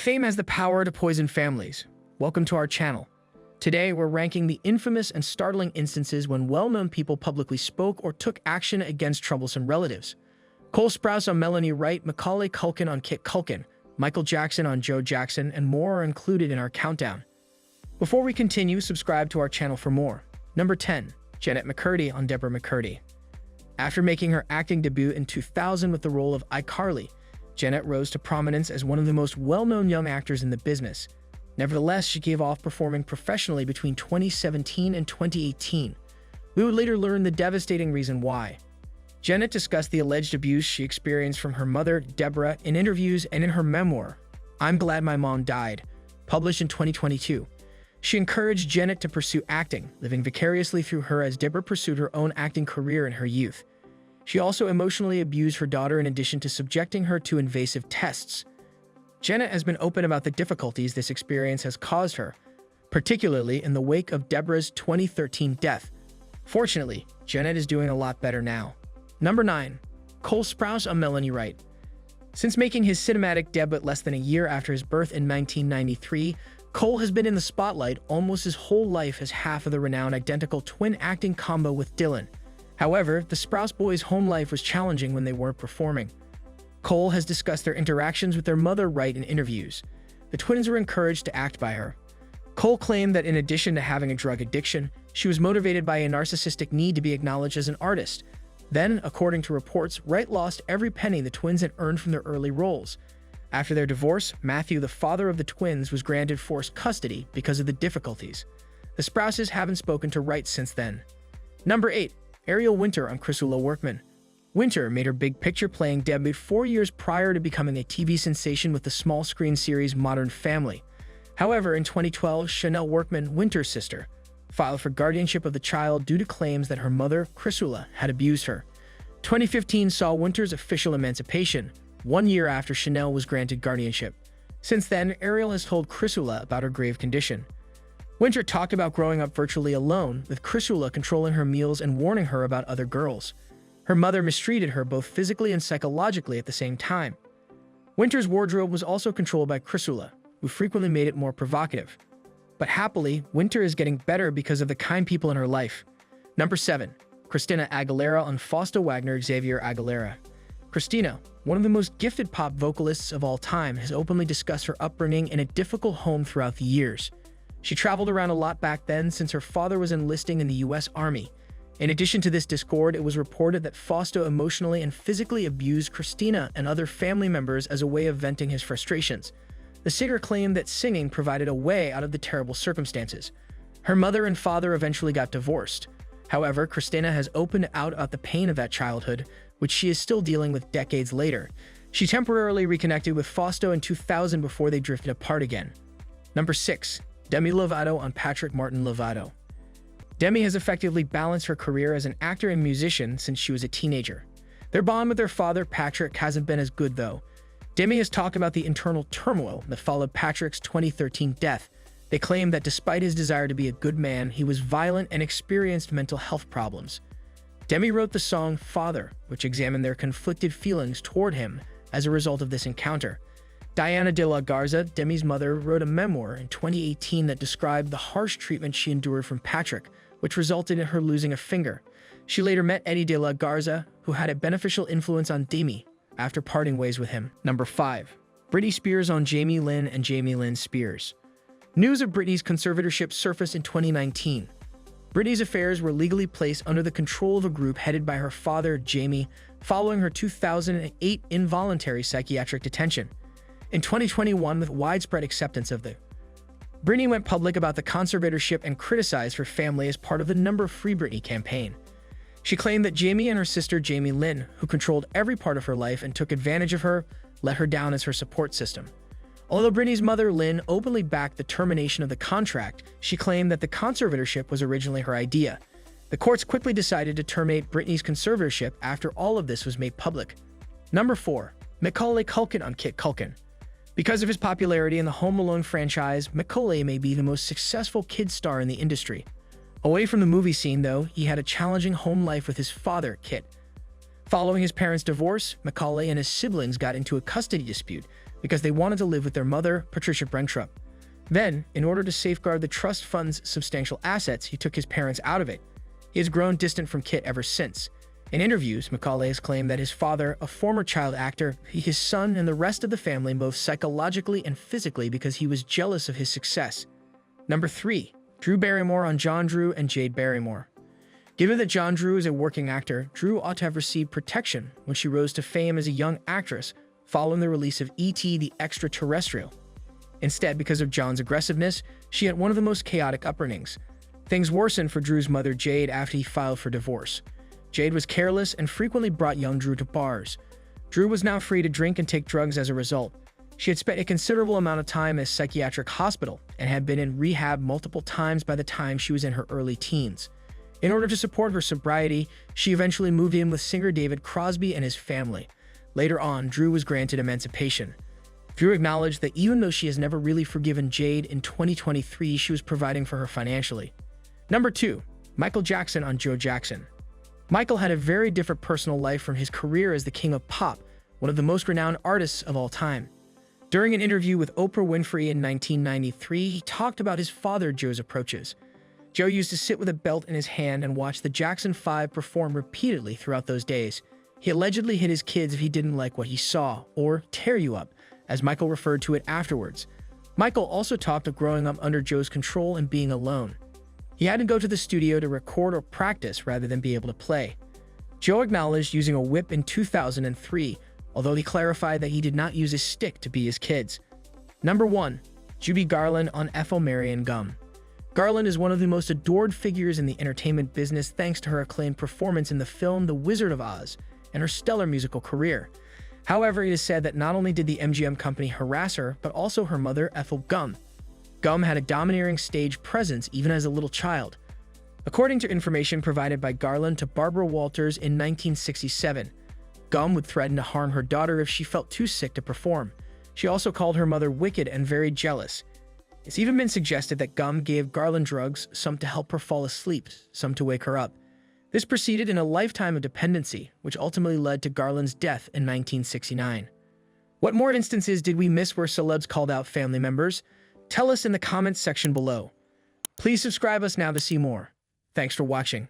Fame has the power to poison families. Welcome to our channel. Today, we're ranking the infamous and startling instances when well-known people publicly spoke or took action against troublesome relatives. Cole Sprouse on Melanie Wright, Macaulay Culkin on Kit Culkin, Michael Jackson on Joe Jackson, and more are included in our countdown. Before we continue, subscribe to our channel for more. Number 10. Jennette McCurdy on Deborah McCurdy. After making her acting debut in 2000 with the role of iCarly, Jennette rose to prominence as one of the most well-known young actors in the business. Nevertheless, she gave off performing professionally between 2017 and 2018. We would later learn the devastating reason why. Jennette discussed the alleged abuse she experienced from her mother, Deborah, in interviews and in her memoir, I'm Glad My Mom Died, published in 2022. She encouraged Jennette to pursue acting, living vicariously through her as Deborah pursued her own acting career in her youth. She also emotionally abused her daughter in addition to subjecting her to invasive tests. Jennette has been open about the difficulties this experience has caused her, particularly in the wake of Deborah's 2013 death. Fortunately, Jennette is doing a lot better now. Number 9. Cole Sprouse on Melanie Wright. Since making his cinematic debut less than a year after his birth in 1993, Cole has been in the spotlight almost his whole life as half of the renowned identical twin acting combo with Dylan. However, the Sprouse boys' home life was challenging when they weren't performing. Cole has discussed their interactions with their mother Wright in interviews. The twins were encouraged to act by her. Cole claimed that in addition to having a drug addiction, she was motivated by a narcissistic need to be acknowledged as an artist. Then, according to reports, Wright lost every penny the twins had earned from their early roles. After their divorce, Matthew, the father of the twins, was granted forced custody because of the difficulties. The Sprouses haven't spoken to Wright since then. Number 8. Ariel Winter on Christina Workman. Winter made her big picture playing debut 4 years prior to becoming a TV sensation with the small screen series Modern Family. However, in 2012, Chanel Workman, Winter's sister, filed for guardianship of the child due to claims that her mother, Christina, had abused her. 2015 saw Winter's official emancipation, 1 year after Chanel was granted guardianship. Since then, Ariel has told Christina about her grave condition. Winter talked about growing up virtually alone, with Christina controlling her meals and warning her about other girls. Her mother mistreated her both physically and psychologically at the same time. Winter's wardrobe was also controlled by Christina, who frequently made it more provocative. But happily, Winter is getting better because of the kind people in her life. Number 7. Christina Aguilera on Fausto Wagner Xavier Aguilera. Christina, one of the most gifted pop vocalists of all time, has openly discussed her upbringing in a difficult home throughout the years. She traveled around a lot back then since her father was enlisting in the U.S. Army. In addition to this discord, it was reported that Fausto emotionally and physically abused Christina and other family members as a way of venting his frustrations. The singer claimed that singing provided a way out of the terrible circumstances. Her mother and father eventually got divorced. However, Christina has opened out about the pain of that childhood, which she is still dealing with decades later. She temporarily reconnected with Fausto in 2000 before they drifted apart again. Number 6. Demi Lovato on Patrick Martin Lovato. Demi has effectively balanced her career as an actor and musician since she was a teenager. Their bond with their father, Patrick, hasn't been as good though. Demi has talked about the internal turmoil that followed Patrick's 2013 death. They claim that despite his desire to be a good man, he was violent and experienced mental health problems. Demi wrote the song Father, which examined their conflicted feelings toward him as a result of this encounter. Diana de la Garza, Demi's mother, wrote a memoir in 2018 that described the harsh treatment she endured from Patrick, which resulted in her losing a finger. She later met Eddie de la Garza, who had a beneficial influence on Demi after parting ways with him. Number 5. Britney Spears on Jamie Lynn and Jamie Lynn Spears. News of Britney's conservatorship surfaced in 2019. Britney's affairs were legally placed under the control of a group headed by her father, Jamie, following her 2008 involuntary psychiatric detention. In 2021, with widespread acceptance of the Britney went public about the conservatorship and criticized her family as part of the Number Free Britney campaign. She claimed that Jamie and her sister Jamie Lynn, who controlled every part of her life and took advantage of her, let her down as her support system. Although Britney's mother Lynn openly backed the termination of the contract, she claimed that the conservatorship was originally her idea. The courts quickly decided to terminate Britney's conservatorship after all of this was made public. Number 4. Macaulay Culkin on Kit Culkin. Because of his popularity in the Home Alone franchise, Macaulay may be the most successful kid star in the industry. Away from the movie scene, though, he had a challenging home life with his father, Kit. Following his parents' divorce, Macaulay and his siblings got into a custody dispute because they wanted to live with their mother, Patricia Brentrup. Then, in order to safeguard the trust fund's substantial assets, he took his parents out of it. He has grown distant from Kit ever since. In interviews, Macaulay has claimed that his father, a former child actor, his son, and the rest of the family both psychologically and physically because he was jealous of his success. Number 3. Drew Barrymore on John Drew and Jade Barrymore. Given that John Drew is a working actor, Drew ought to have received protection when she rose to fame as a young actress following the release of E.T. the Extraterrestrial. Instead, because of John's aggressiveness, she had one of the most chaotic upbringings. Things worsened for Drew's mother, Jade, after he filed for divorce. Jade was careless and frequently brought young Drew to bars. Drew was now free to drink and take drugs as a result. She had spent a considerable amount of time in a psychiatric hospital and had been in rehab multiple times by the time she was in her early teens. In order to support her sobriety, she eventually moved in with singer David Crosby and his family. Later on, Drew was granted emancipation. Drew acknowledged that even though she has never really forgiven Jade, in 2023 she was providing for her financially. Number 2. Michael Jackson on Joe Jackson. Michael had a very different personal life from his career as the king of pop, one of the most renowned artists of all time. During an interview with Oprah Winfrey in 1993, he talked about his father Joe's approaches. Joe used to sit with a belt in his hand and watch the Jackson 5 perform repeatedly throughout those days. He allegedly hit his kids if he didn't like what he saw, or tear you up, as Michael referred to it afterwards. Michael also talked of growing up under Joe's control and being alone. He had to go to the studio to record or practice rather than be able to play. Joe acknowledged using a whip in 2003, although he clarified that he did not use a stick to beat his kids. Number 1. Judy Garland on Ethel, Mary, and Gum. Garland is one of the most adored figures in the entertainment business thanks to her acclaimed performance in the film The Wizard of Oz and her stellar musical career. However, it is said that not only did the MGM company harass her, but also her mother, Ethel Gum. Gum had a domineering stage presence even as a little child. According to information provided by Garland to Barbara Walters in 1967, Gum would threaten to harm her daughter if she felt too sick to perform. She also called her mother wicked and very jealous. It's even been suggested that Gum gave Garland drugs, some to help her fall asleep, some to wake her up. This proceeded in a lifetime of dependency, which ultimately led to Garland's death in 1969. What more instances did we miss where celebs called out family members? Tell us in the comments section below. Please subscribe us now to see more. Thanks for watching.